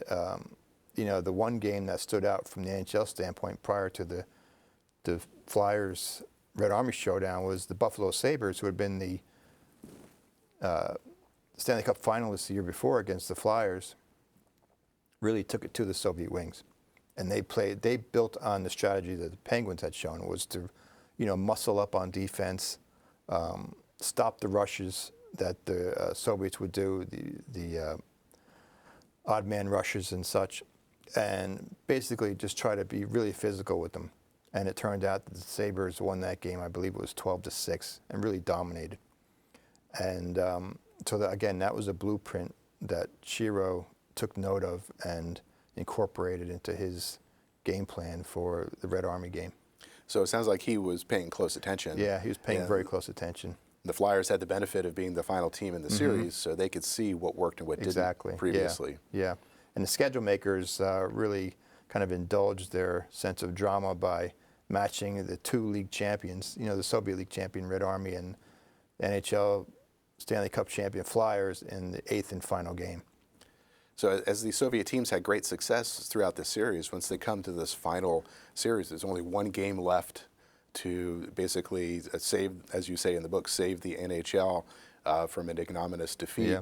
the one game that stood out from the NHL standpoint prior to the Flyers Red Army showdown was the Buffalo Sabres, who had been the Stanley Cup finalists the year before against the Flyers, really took it to the Soviet wings. And they built on the strategy that the Penguins had shown, was to, muscle up on defense, stop the rushes that the Soviets would do, the odd man rushes and such, and basically just try to be really physical with them. And it turned out that the Sabres won that game. I believe it was 12-6, and really dominated. And again, that was a blueprint that Shiro took note of and incorporated into his game plan for the Red Army game. So it sounds like he was paying close attention. Yeah, he was paying very close attention. The Flyers had the benefit of being the final team in the series, so they could see what worked and what didn't previously. Yeah. And the schedule makers really kind of indulged their sense of drama by matching the two league champions, the Soviet League champion Red Army and NHL Stanley Cup champion Flyers in the 8th and final game. So as the Soviet teams had great success throughout this series, once they come to this final series, there's only one game left to basically save, as you say in the book, save the NHL from an ignominious defeat.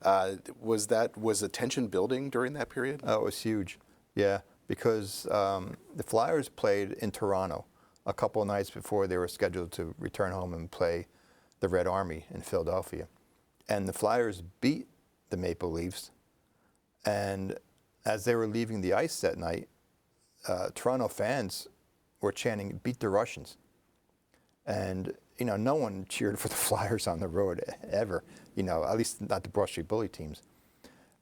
Yeah. Was the tension building during that period? Oh, it was huge. Yeah, because the Flyers played in Toronto a couple of nights before they were scheduled to return home and play the Red Army in Philadelphia. And the Flyers beat the Maple Leafs. And as they were leaving the ice that night, Toronto fans were chanting, "Beat the Russians." And, no one cheered for the Flyers on the road ever, at least not the Broad Street Bully teams.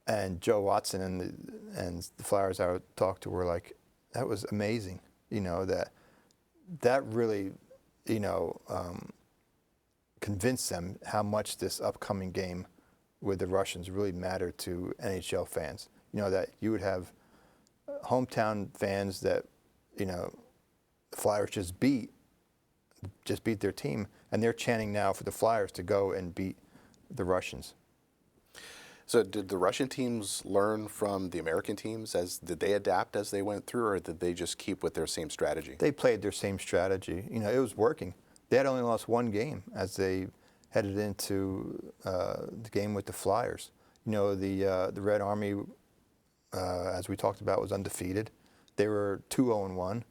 And Joe Watson and the Flyers I talked to were like, that was amazing, that really, because convince them how much this upcoming game with the Russians really mattered to NHL fans. You know, that you would have hometown fans that, you know, the Flyers just beat their team, and they're chanting now for the Flyers to go and beat the Russians. So did the Russian teams learn from the American teams? Did they adapt as they went through, or did they just keep with their same strategy? They played their same strategy. You know, it was working. They had only lost one game as they headed into the game with the Flyers. You know, the Red Army, as we talked about, was undefeated. They were 2-0-1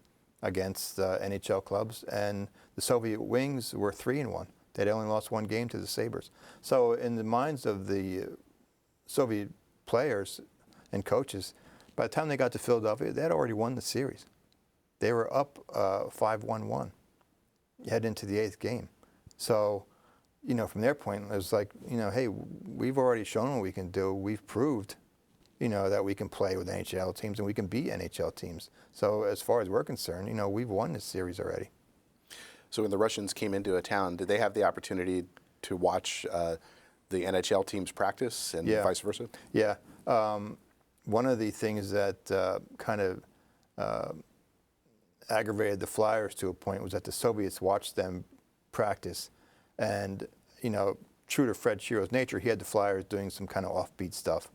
against NHL clubs, and the Soviet Wings were 3-1. They'd only lost one game to the Sabres. So in the minds of the Soviet players and coaches, by the time they got to Philadelphia, they had already won the series. They were up 5-1-1, head into the 8th game. So, you know, from their point, it was like, you know, hey, we've already shown what we can do. We've proved, you know, that we can play with NHL teams and we can beat NHL teams. So as far as we're concerned, you know, we've won this series already. So when the Russians came into a town, did they have the opportunity to watch the NHL teams practice and vice versa? Yeah. One of the things that kind of aggravated the Flyers to a point was that the Soviets watched them practice. And, you know, true to Fred Shearo's nature, he had the Flyers doing some kind of offbeat stuff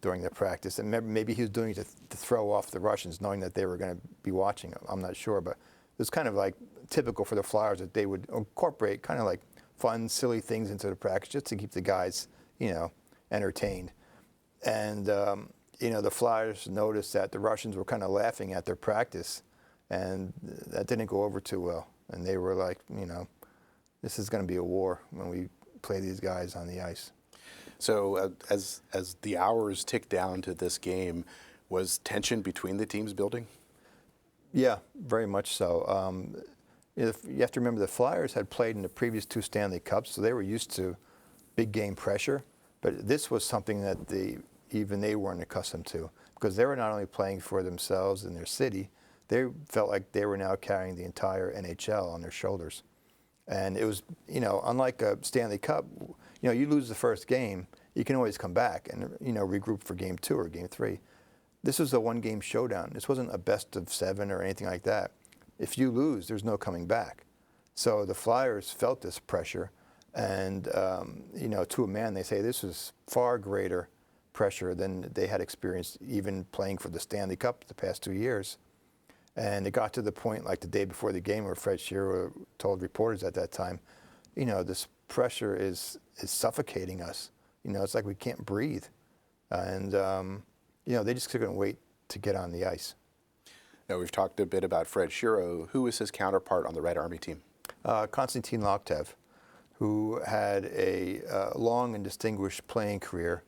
during their practice. And maybe he was doing it to throw off the Russians, knowing that they were going to be watching him. I'm not sure. But it was kind of like typical for the Flyers that they would incorporate kind of like fun, silly things into the practice just to keep the guys, you know, entertained. And, you know, the Flyers noticed that the Russians were kind of laughing at their practice, and that didn't go over too well. And they were like, you know, this is going to be a war when we play these guys on the ice. So as the hours ticked down to this game, was tension between the teams building? Yeah, very much so. You have to remember the Flyers had played in the previous 2 Stanley Cups, so they were used to big game pressure. But this was something that even they weren't accustomed to, because they were not only playing for themselves and their city, they felt like they were now carrying the entire NHL on their shoulders. And it was, you know, unlike a Stanley Cup, you know, you lose the first game, you can always come back and, you know, regroup for game 2 or game 3. This was a one-game showdown. This wasn't a best of 7 or anything like that. If you lose, there's no coming back. So the Flyers felt this pressure, and, you know, to a man, they say this was far greater pressure than they had experienced even playing for the Stanley Cup the past 2 years. And it got to the point, like the day before the game, where Fred Shearo told reporters at that time, you know, this pressure is suffocating us. You know, it's like we can't breathe. And, you know, they just couldn't wait to get on the ice. Now, we've talked a bit about Fred Shearo. Who was his counterpart on the Red Army team? Konstantin Loktev, who had a long and distinguished playing career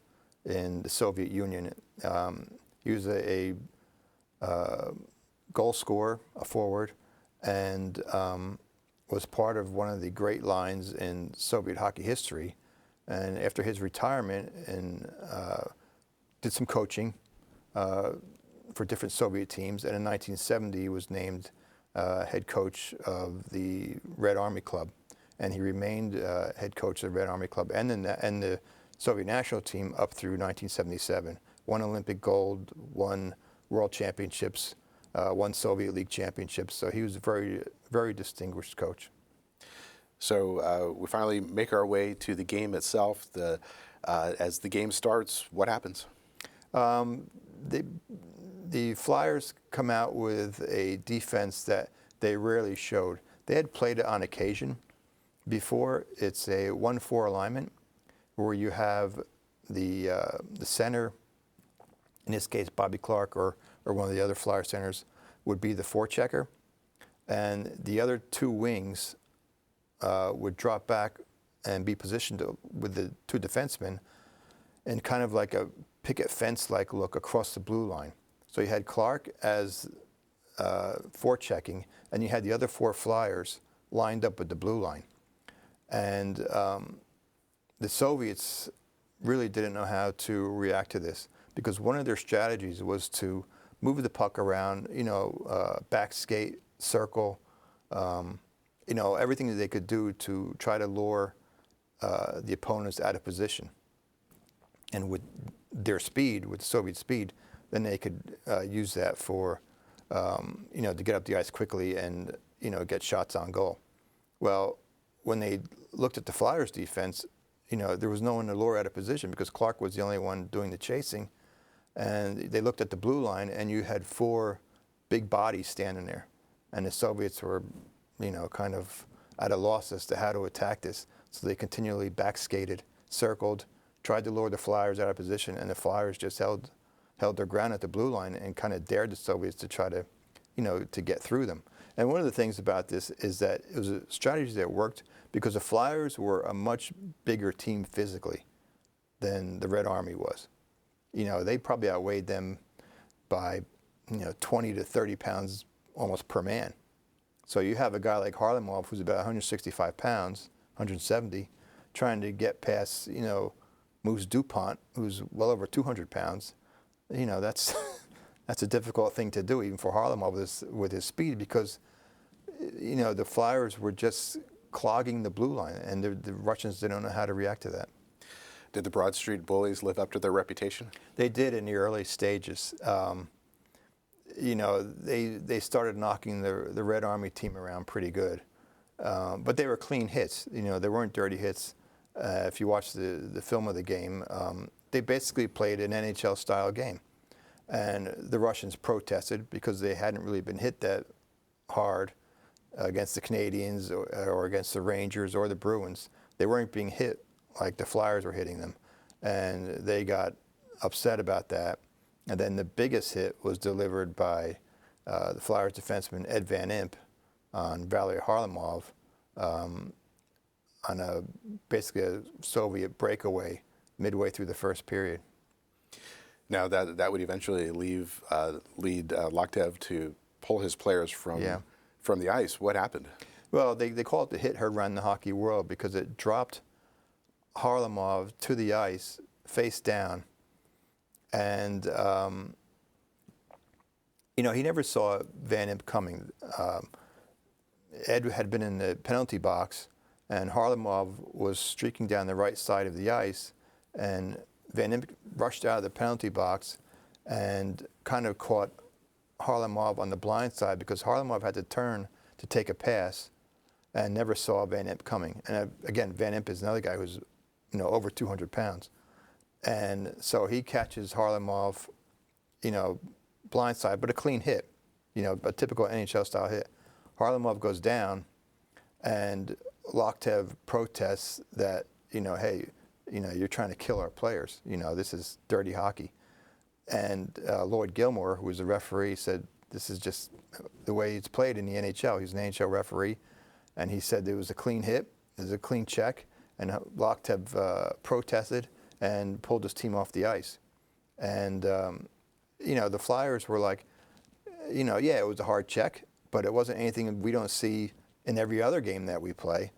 in the Soviet Union. He was a goal scorer, a forward, and was part of one of the great lines in Soviet hockey history. And after his retirement, did some coaching for different Soviet teams, and in 1970 he was named head coach of the Red Army Club, and he remained head coach of the Red Army Club and the Soviet national team up through 1977. Won Olympic gold, won World Championships, won Soviet League championships. So he was a very, very distinguished coach. So we finally make our way to the game itself. As the game starts, what happens? The Flyers come out with a defense that they rarely showed. They had played it on occasion before. It's a 1-4 alignment where you have the center, in this case Bobby Clark or one of the other Flyer centers, would be the forechecker, and the other 2 wings would drop back and be positioned with the 2 defensemen in kind of like a picket fence-like look across the blue line. So you had Clark as forechecking, and you had the other 4 Flyers lined up with the blue line. And the Soviets really didn't know how to react to this, because one of their strategies was to move the puck around, you know, back skate, circle, you know, everything that they could do to try to lure the opponents out of position. And with their speed, with Soviet speed, then they could use that for, to get up the ice quickly and, get shots on goal. Well, when they looked at the Flyers' defense, there was no one to lure out of position because Clark was the only one doing the chasing. And they looked at the blue line, and you had 4 big bodies standing there. And the Soviets were, kind of at a loss as to how to attack this. So they continually back-skated, circled, tried to lure the Flyers out of position, and the Flyers just held their ground at the blue line and kind of dared the Soviets to try to, to get through them. And one of the things about this is that it was a strategy that worked because the Flyers were a much bigger team physically than the Red Army was. They probably outweighed them by, 20 to 30 pounds almost per man. So you have a guy like Harlamov who's about 165 pounds, 170, trying to get past, Moose DuPont, who's well over 200 pounds. That's that's a difficult thing to do, even for Harlamov with his speed, because, the Flyers were just clogging the blue line, and the Russians didn't know how to react to that. Did the Broad Street Bullies live up to their reputation? They did in the early stages. They started knocking the Red Army team around pretty good. But they were clean hits. They weren't dirty hits. If you watch the film of the game, they basically played an NHL-style game. And the Russians protested because they hadn't really been hit that hard against the Canadians or against the Rangers or the Bruins. They weren't being hit like the Flyers were hitting them. And they got upset about that. And then the biggest hit was delivered by the Flyers defenseman Ed Van Impe on Valery Harlamov on basically a Soviet breakaway midway through the first period. Now that would eventually lead Loktev to pull his players from the ice. What happened? Well, they call it the hit heard around the hockey world because it dropped Harlamov to the ice face down. And, he never saw Van Impe coming. Ed had been in the penalty box, and Harlamov was streaking down the right side of the ice, and Van Impe rushed out of the penalty box and kind of caught Harlamov on the blind side because Harlamov had to turn to take a pass and never saw Van Impe coming. And again, Van Impe is another guy who's, over 200 pounds. And so he catches Harlamov, blindside, but a clean hit, a typical NHL-style hit. Harlamov goes down, and Loktev protests that, hey, you're trying to kill our players. This is dirty hockey. And Lloyd Gilmore, who was the referee, said this is just the way it's played in the NHL. He's an NHL referee, and he said it was a clean hit, it was a clean check, and Loktev protested and pulled his team off the ice. And, the Flyers were like, it was a hard check, but it wasn't anything we don't see in every other game that we play.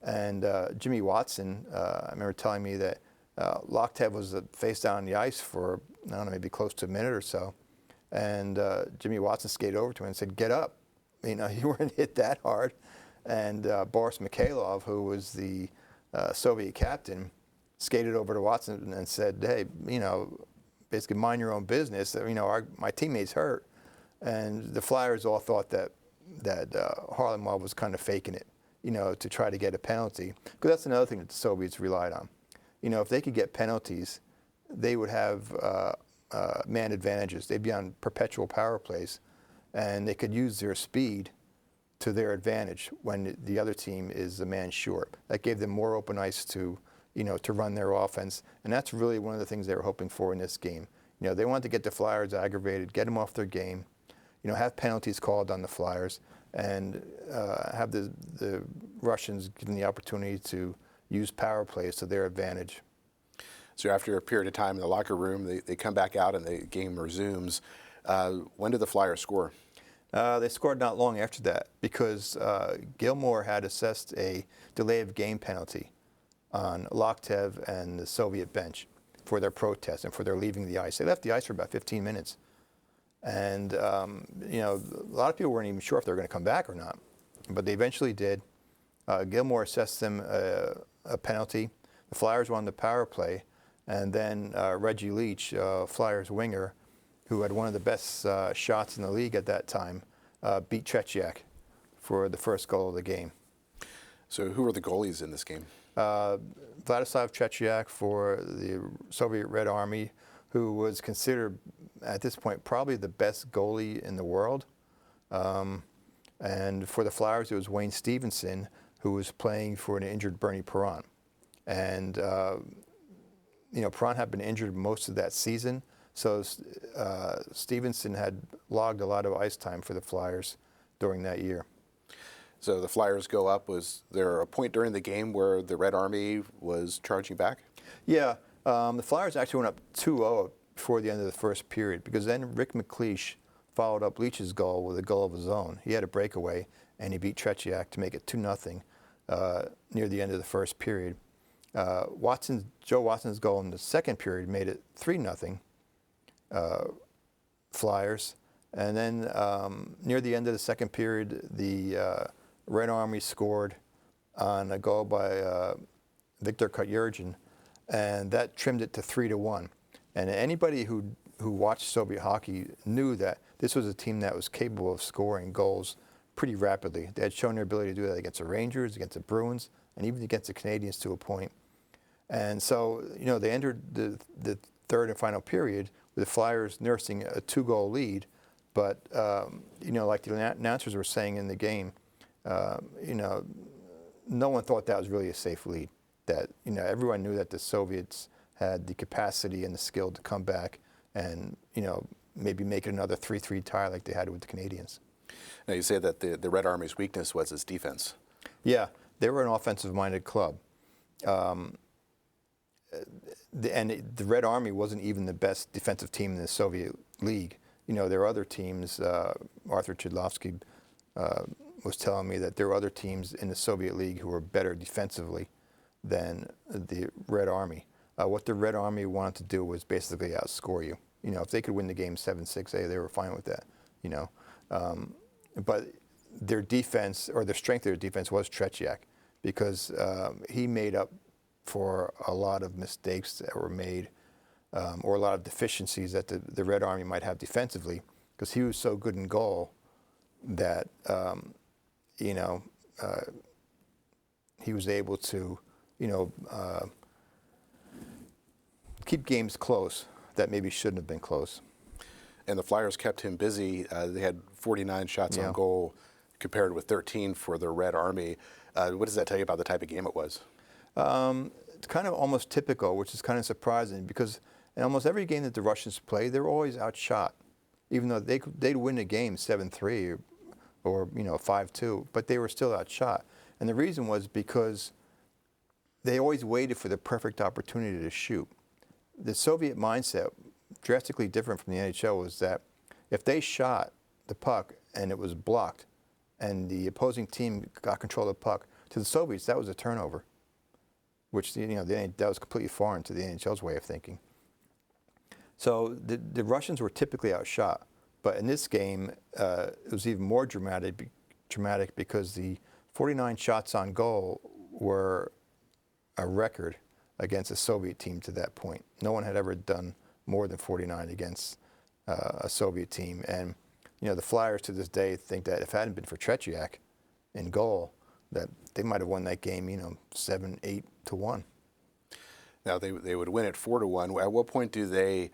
And Jimmy Watson, I remember telling me that Loktev was face down on the ice for, I don't know, maybe close to a minute or so. And Jimmy Watson skated over to him and said, get up. You weren't hit that hard. And Boris Mikhailov, who was the Soviet captain, skated over to Watson and said, hey, basically mind your own business. My teammate's hurt. And the Flyers all thought that Harlamov was kind of faking it, to try to get a penalty. Because that's another thing that the Soviets relied on. If they could get penalties, they would have man advantages. They'd be on perpetual power plays, and they could use their speed to their advantage when the other team is a man short. That gave them more open ice to run their offense, and that's really one of the things they were hoping for in this game. They wanted to get the Flyers aggravated, get them off their game, have penalties called on the Flyers, and have the Russians given the opportunity to use power plays to their advantage. So after a period of time in the locker room, they come back out and the game resumes. When did the Flyers score? They scored not long after that because Gilmore had assessed a delay of game penalty on Loktev and the Soviet bench for their protest and for their leaving the ice. They left the ice for about 15 minutes. And, a lot of people weren't even sure if they were going to come back or not. But they eventually did. Gilmore assessed them a penalty. The Flyers were on the power play, and then Reggie Leach, Flyers winger, who had one of the best shots in the league at that time, beat Tretiak for the first goal of the game. So who were the goalies in this game? Vladislav Tretiak for the Soviet Red Army, who was considered at this point probably the best goalie in the world. And for the Flyers, it was Wayne Stevenson, who was playing for an injured Bernie Perron. And, Perron had been injured most of that season, so Stevenson had logged a lot of ice time for the Flyers during that year. So the Flyers go up. Was there a point during the game where the Red Army was charging back? Yeah, the Flyers actually went up 2-0 before the end of the first period, because then Rick McLeish followed up Leach's goal with a goal of his own. He had a breakaway, and he beat Tretiak to make it 2-0 near the end of the first period. Joe Watson's goal in the second period made it 3-0 Flyers. And then near the end of the second period, the Red Army scored on a goal by Viktor Kotyurgin, and that trimmed it to 3-1. And anybody who watched Soviet hockey knew that this was a team that was capable of scoring goals pretty rapidly. They had shown their ability to do that against the Rangers, against the Bruins, and even against the Canadiens to a point. And so, they entered the third and final period with the Flyers nursing a 2-goal lead. But, like the announcers were saying in the game, no one thought that was really a safe lead. That, everyone knew that the Soviets had the capacity and the skill to come back and, maybe make it another 3-3 tie like they had with the Canadiens. Now, you say that the Red Army's weakness was its defense. Yeah, they were an offensive-minded club. And the Red Army wasn't even the best defensive team in the Soviet League. There are other teams. Arthur Chudlovsky was telling me that there were other teams in the Soviet League who were better defensively than the Red Army. What the Red Army wanted to do was basically outscore you. If they could win the game 7-6, they were fine with that. But their defense, or the strength of their defense, was Tretiak, because he made up for a lot of mistakes that were made, or a lot of deficiencies that the Red Army might have defensively, because he was so good in goal that he was able to keep games close that maybe shouldn't have been close. And the Flyers kept him busy. They had 49 shots on goal compared with 13 for the Red Army. What does that tell you about the type of game it was? It's kind of almost typical, which is kind of surprising, because in almost every game that the Russians play, they were always outshot, even though they'd win a game 7-3 or 5-2, but they were still outshot. And the reason was because they always waited for the perfect opportunity to shoot. The Soviet mindset, drastically different from the NHL, was that if they shot the puck and it was blocked and the opposing team got control of the puck, to the Soviets that was a turnover, which that was completely foreign to the NHL's way of thinking. So the Russians were typically outshot, but in this game it was even more dramatic because the 49 shots on goal were a record against a Soviet team to that point. No one had ever done more than 49 against a Soviet team. And the Flyers to this day think that if it hadn't been for Tretiak in goal, that they might have won that game, 7-8-1. Now they would win it 4-1. At what point do they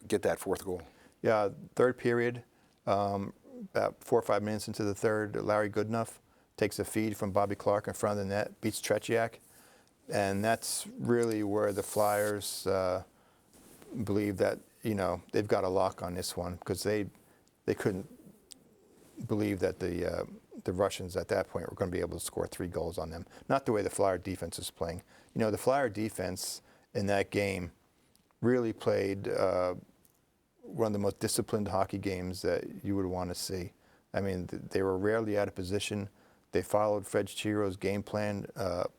get that fourth goal? Yeah, third period, about 4 or 5 minutes into the third, Larry Goodenough takes a feed from Bobby Clark in front of the net, beats Tretiak. And that's really where the Flyers believe that, they've got a lock on this one, because they couldn't believe that the Russians at that point were going to be able to score 3 goals on them. Not the way the Flyer defense is playing. The Flyer defense in that game really played one of the most disciplined hockey games that you would want to see. I mean, they were rarely out of position. They followed Fred Chiro's game plan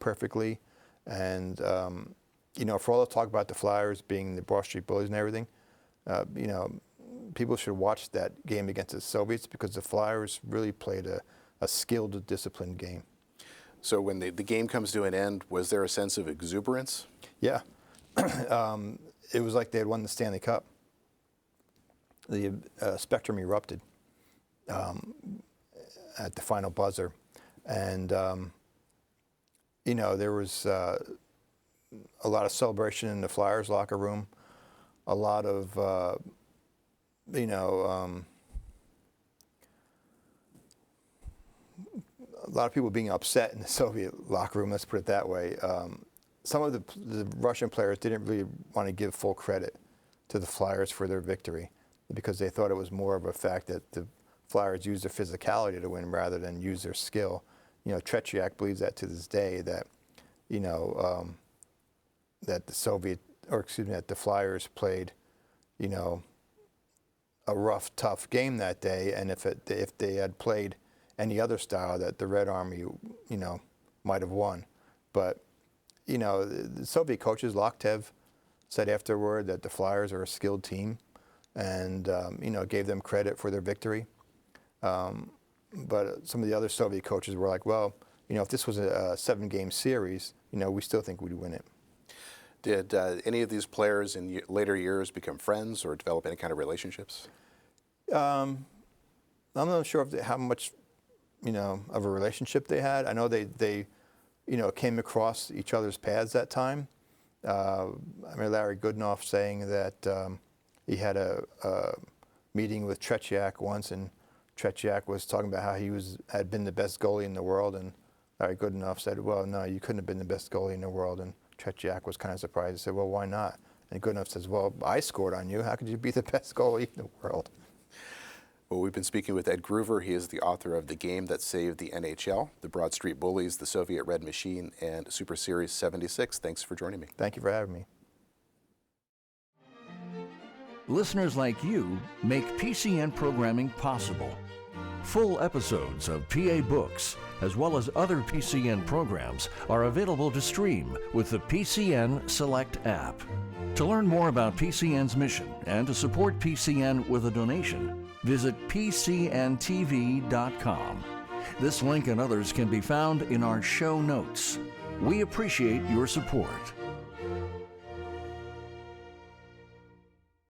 perfectly. And, for all the talk about the Flyers being the Broad Street Bullies and everything, people should watch that game against the Soviets, because the Flyers really played a skilled, disciplined game. So when the game comes to an end, was there a sense of exuberance? Yeah. It was like they had won the Stanley Cup. The spectrum erupted at the final buzzer. And, there was a lot of celebration in the Flyers locker room, a lot of, a lot of people being upset in the Soviet locker room, let's put it that way. Some of the Russian players didn't really want to give full credit to the Flyers for their victory because they thought it was more of a fact that the Flyers used their physicality to win rather than use their skill. Tretiak believes that to this day, that, that the Flyers played, a rough, tough game that day, and if they had played any other style, that the Red Army, might have won. But, the Soviet coaches, Loktev, said afterward that the Flyers are a skilled team and, gave them credit for their victory. But some of the other Soviet coaches were like, well, if this was a 7-game series, we still think we'd win it. Did any of these players in later years become friends or develop any kind of relationships? I'm not sure how much, of a relationship they had. I know they came across each other's paths that time. I remember Larry Goodenough saying that he had a meeting with Tretiak once, and Tretiak was talking about how he had been the best goalie in the world, and Larry Goodenough said, well, no, you couldn't have been the best goalie in the world, and Tretiak was kind of surprised. He said, well, why not? And Goodenough says, well, I scored on you. How could you be the best goalie in the world? Well, we've been speaking with Ed Gruver. He is the author of The Game That Saved the NHL, The Broad Street Bullies, The Soviet Red Machine, and Super Series 76. Thanks for joining me. Thank you for having me. Listeners like you make PCN programming possible. Full episodes of PA Books, as well as other PCN programs, are available to stream with the PCN Select app. To learn more about PCN's mission and to support PCN with a donation, visit pcntv.com. This link and others can be found in our show notes. We appreciate your support.